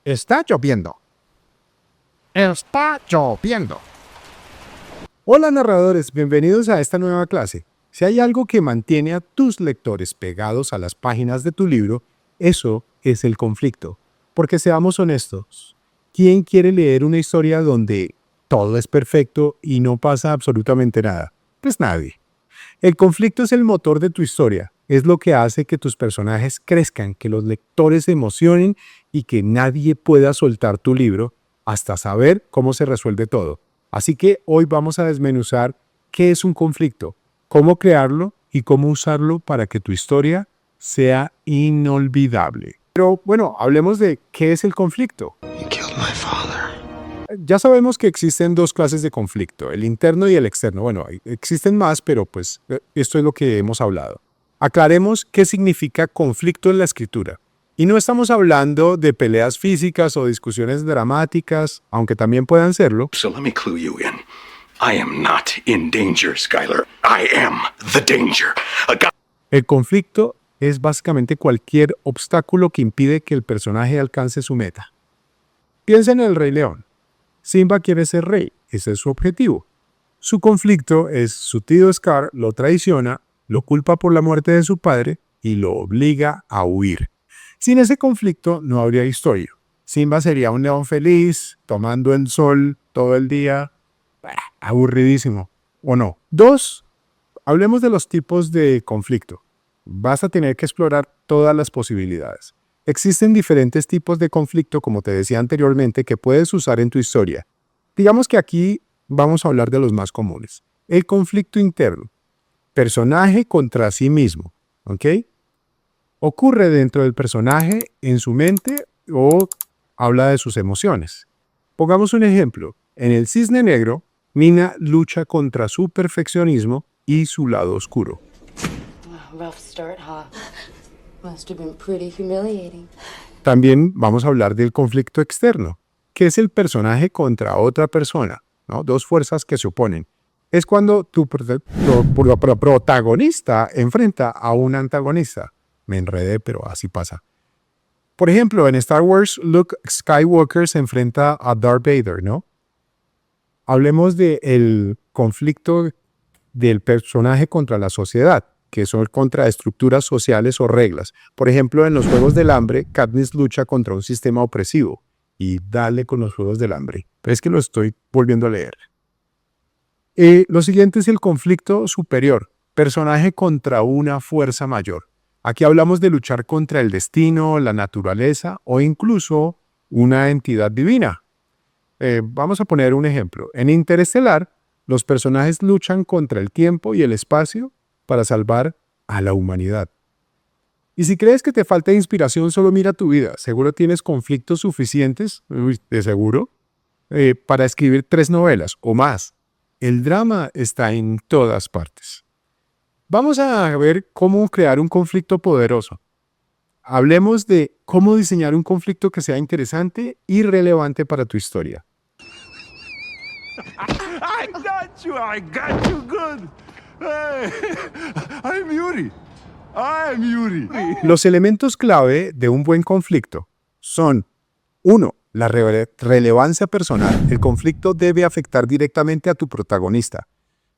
Está lloviendo. Está lloviendo. Hola narradores, bienvenidos a esta nueva clase. Si hay algo que mantiene a tus lectores pegados a las páginas de tu libro, eso es el conflicto. Porque seamos honestos, ¿quién quiere leer una historia donde todo es perfecto y no pasa absolutamente nada? Pues nadie. El conflicto es el motor de tu historia. Es lo que hace que tus personajes crezcan, que los lectores se emocionen y que nadie pueda soltar tu libro hasta saber cómo se resuelve todo. Así que hoy vamos a desmenuzar qué es un conflicto, cómo crearlo y cómo usarlo para que tu historia sea inolvidable. Pero bueno, hablemos de qué es el conflicto. Ya sabemos que existen dos clases de conflicto, el interno y el externo. Bueno, existen más, pero pues esto es lo que hemos hablado. Aclaremos qué significa conflicto en la escritura. Y no estamos hablando de peleas físicas o discusiones dramáticas, aunque también puedan serlo. So let me clue you in. I am not in danger, Skylar. I am the danger. El conflicto es básicamente cualquier obstáculo que impide que el personaje alcance su meta. Piensa en el Rey León. Simba quiere ser rey, ese es su objetivo. Su conflicto es su tío Scar lo traiciona, lo culpa por la muerte de su padre y lo obliga a huir. Sin ese conflicto no habría historia. Simba sería un león feliz, tomando el sol todo el día. Aburridísimo, ¿o no? 2. Hablemos de los tipos de conflicto. Vas a tener que explorar todas las posibilidades. Existen diferentes tipos de conflicto, como te decía anteriormente, que puedes usar en tu historia. Digamos que aquí vamos a hablar de los más comunes. El conflicto interno. Personaje contra sí mismo. ¿Ok? Ocurre dentro del personaje, en su mente, o habla de sus emociones. Pongamos un ejemplo. En El Cisne Negro, Nina lucha contra su perfeccionismo y su lado oscuro. Rough start, huh? Must have been pretty humiliating. También vamos a hablar del conflicto externo, que es el personaje contra otra persona, ¿no? Dos fuerzas que se oponen. Es cuando tu protagonista enfrenta a un antagonista. Me enredé, pero así pasa. Por ejemplo, en Star Wars, Luke Skywalker se enfrenta a Darth Vader, ¿no? Hablemos del conflicto del personaje contra la sociedad, que son contra estructuras sociales o reglas. Por ejemplo, en los Juegos del Hambre, Katniss lucha contra un sistema opresivo. Y dale con los Juegos del Hambre. Pero es que lo estoy volviendo a leer. Lo siguiente es el conflicto superior. Personaje contra una fuerza mayor. Aquí hablamos de luchar contra el destino, la naturaleza o incluso una entidad divina. Vamos a poner un ejemplo. En Interestelar, los personajes luchan contra el tiempo y el espacio para salvar a la humanidad. Y si crees que te falta inspiración, solo mira tu vida. Seguro tienes conflictos suficientes, de seguro, para escribir 3 novelas o más. El drama está en todas partes. Vamos a ver cómo crear un conflicto poderoso. Hablemos de cómo diseñar un conflicto que sea interesante y relevante para tu historia. I got you good. Hey, I'm Yuri. Los elementos clave de un buen conflicto son 1. La relevancia personal. El conflicto debe afectar directamente a tu protagonista.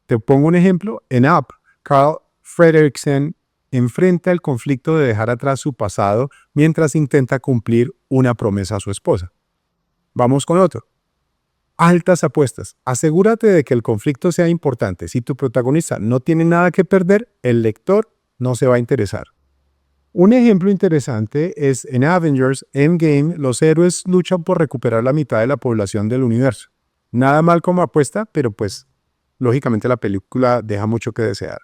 Te pongo un ejemplo. En Up, Carl Fredricksen enfrenta el conflicto de dejar atrás su pasado mientras intenta cumplir una promesa a su esposa. Vamos con otro. Altas apuestas. Asegúrate de que el conflicto sea importante. Si tu protagonista no tiene nada que perder, el lector no se va a interesar. Un ejemplo interesante es en Avengers Endgame, los héroes luchan por recuperar la mitad de la población del universo. Nada mal como apuesta, pero pues, lógicamente la película deja mucho que desear.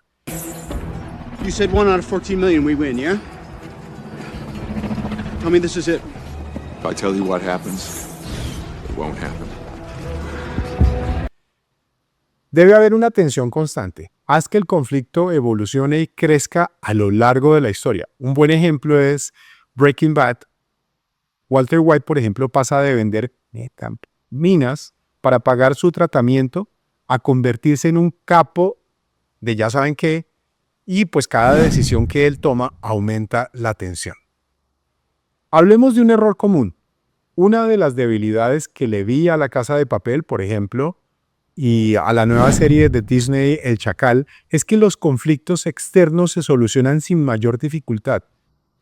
You said 1 out of 14 million we win, yeah? Tell me this is it. If I tell you what happens, it won't happen. Debe haber una tensión constante. Haz que el conflicto evolucione y crezca a lo largo de la historia. Un buen ejemplo es Breaking Bad. Walter White, por ejemplo, pasa de vender minas para pagar su tratamiento a convertirse en un capo de ya saben qué, y pues cada decisión que él toma aumenta la tensión. Hablemos de un error común. Una de las debilidades que le vi a La Casa de Papel, por ejemplo, y a la nueva serie de Disney, El Chacal, es que los conflictos externos se solucionan sin mayor dificultad.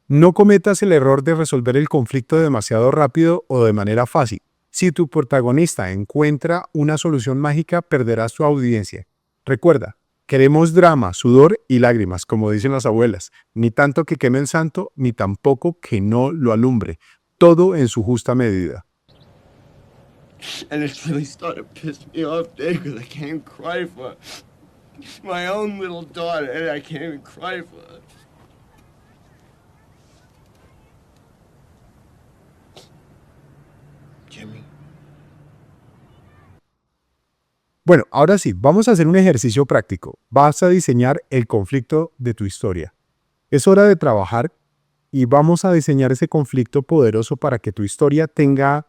No cometas el error de resolver el conflicto demasiado rápido o de manera fácil. Si tu protagonista encuentra una solución mágica, perderás tu audiencia. Recuerda, queremos drama, sudor y lágrimas, como dicen las abuelas. Ni tanto que queme el santo, ni tampoco que no lo alumbre. Todo en su justa medida. And it's really starting to piss me off, Dave, because I can't even cry for my own little daughter, and I can't even cry for her. Jimmy. Bueno, ahora sí, vamos a hacer un ejercicio práctico. Vas a diseñar el conflicto de tu historia. Es hora de trabajar y vamos a diseñar ese conflicto poderoso para que tu historia tenga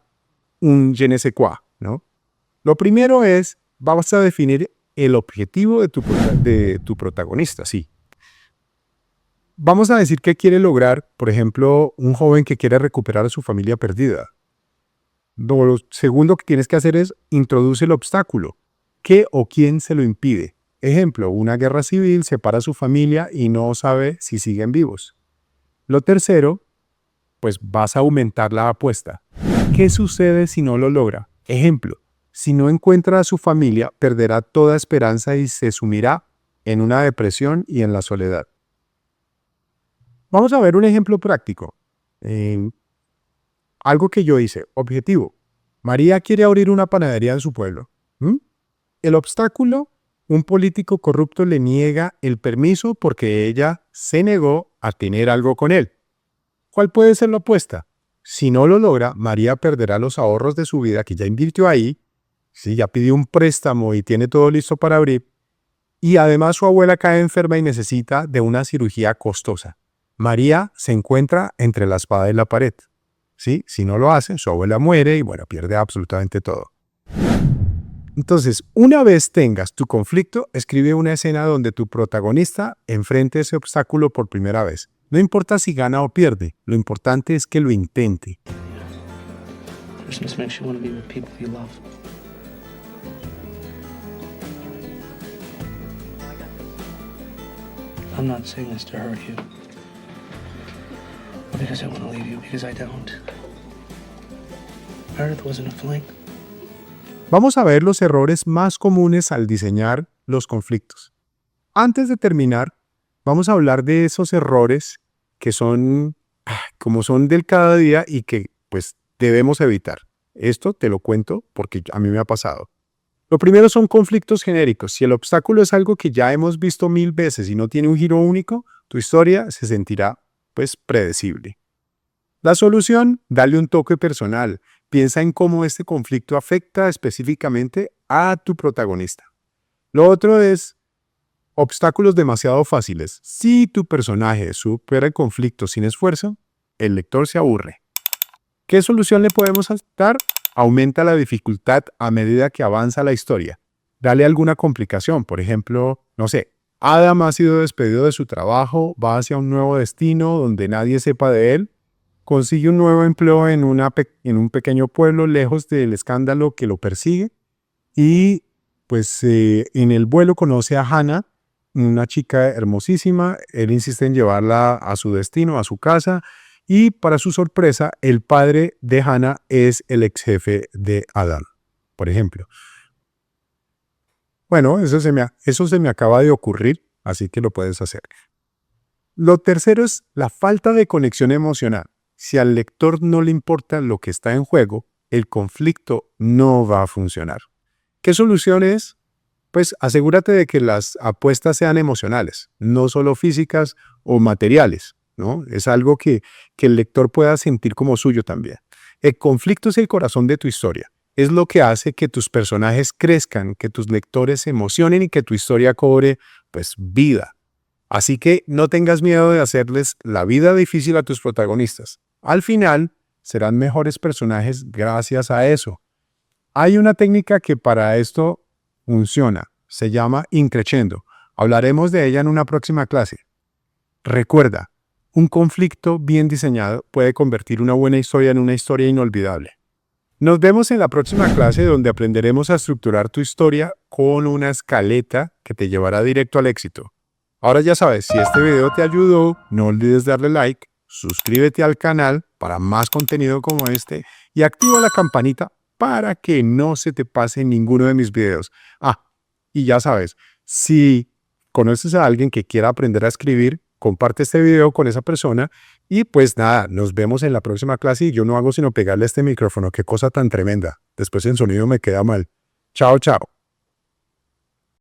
un je ne sais quoi, ¿no? Lo primero es, vas a definir el objetivo de tu protagonista, sí. Vamos a decir qué quiere lograr, por ejemplo, un joven que quiere recuperar a su familia perdida. Lo segundo que tienes que hacer es introduce el obstáculo. ¿Qué o quién se lo impide? Ejemplo, una guerra civil separa a su familia y no sabe si siguen vivos. Lo tercero, pues vas a aumentar la apuesta. ¿Qué sucede si no lo logra? Ejemplo, si no encuentra a su familia, perderá toda esperanza y se sumirá en una depresión y en la soledad. Vamos a ver un ejemplo práctico. Algo que yo hice. Objetivo. María quiere abrir una panadería en su pueblo. El obstáculo, un político corrupto le niega el permiso porque ella se negó a tener algo con él. ¿Cuál puede ser la apuesta? Si no lo logra, María perderá los ahorros de su vida que ya invirtió ahí, sí, ya pidió un préstamo y tiene todo listo para abrir, y además su abuela cae enferma y necesita de una cirugía costosa. María se encuentra entre la espada y la pared. ¿Sí? Si no lo hace, su abuela muere y bueno, pierde absolutamente todo. Entonces, una vez tengas tu conflicto, escribe una escena donde tu protagonista enfrente ese obstáculo por primera vez. No importa si gana o pierde, lo importante es que lo intente. Christmas makes you want to be with people you love. I'm not saying this to hurt you. Or because I want to leave you, because I don't. Meredith wasn't a fling. Vamos a ver los errores más comunes al diseñar los conflictos. Antes de terminar, vamos a hablar de esos errores que son, como son del cada día y que pues debemos evitar. Esto te lo cuento porque a mí me ha pasado. Lo primero son conflictos genéricos. Si el obstáculo es algo que ya hemos visto 1000 veces y no tiene un giro único, tu historia se sentirá pues predecible. La solución, dale un toque personal. Piensa en cómo este conflicto afecta específicamente a tu protagonista. Lo otro es obstáculos demasiado fáciles. Si tu personaje supera el conflicto sin esfuerzo, el lector se aburre. ¿Qué solución le podemos dar? Aumenta la dificultad a medida que avanza la historia. Dale alguna complicación. Por ejemplo, no sé, Adam ha sido despedido de su trabajo, va hacia un nuevo destino donde nadie sepa de él. Consigue un nuevo empleo en un pequeño pueblo lejos del escándalo que lo persigue y pues en el vuelo conoce a Hannah, una chica hermosísima. Él insiste en llevarla a su destino, a su casa, y para su sorpresa el padre de Hannah es el ex jefe de Adam, por ejemplo. Bueno, eso se me acaba de ocurrir, así que lo puedes hacer. Lo tercero es la falta de conexión emocional. Si al lector no le importa lo que está en juego, el conflicto no va a funcionar. ¿Qué solución es? Pues asegúrate de que las apuestas sean emocionales, no solo físicas o materiales, ¿no? Es algo que el lector pueda sentir como suyo también. El conflicto es el corazón de tu historia. Es lo que hace que tus personajes crezcan, que tus lectores se emocionen y que tu historia cobre, pues, vida. Así que no tengas miedo de hacerles la vida difícil a tus protagonistas. Al final, serán mejores personajes gracias a eso. Hay una técnica que para esto funciona. Se llama increchendo. Hablaremos de ella en una próxima clase. Recuerda, Un conflicto bien diseñado puede convertir una buena historia en una historia inolvidable. Nos vemos en la próxima clase donde aprenderemos a estructurar tu historia con una escaleta que te llevará directo al éxito. Ahora ya sabes, si este video te ayudó, no olvides darle like, suscríbete al canal para más contenido como este y activa la campanita para que no se te pase ninguno de mis videos. Y ya sabes, si conoces a alguien que quiera aprender a escribir, comparte este video con esa persona y pues nada, nos vemos en la próxima clase y yo no hago sino pegarle a este micrófono, qué cosa tan tremenda. Después el sonido me queda mal. Chao, chao.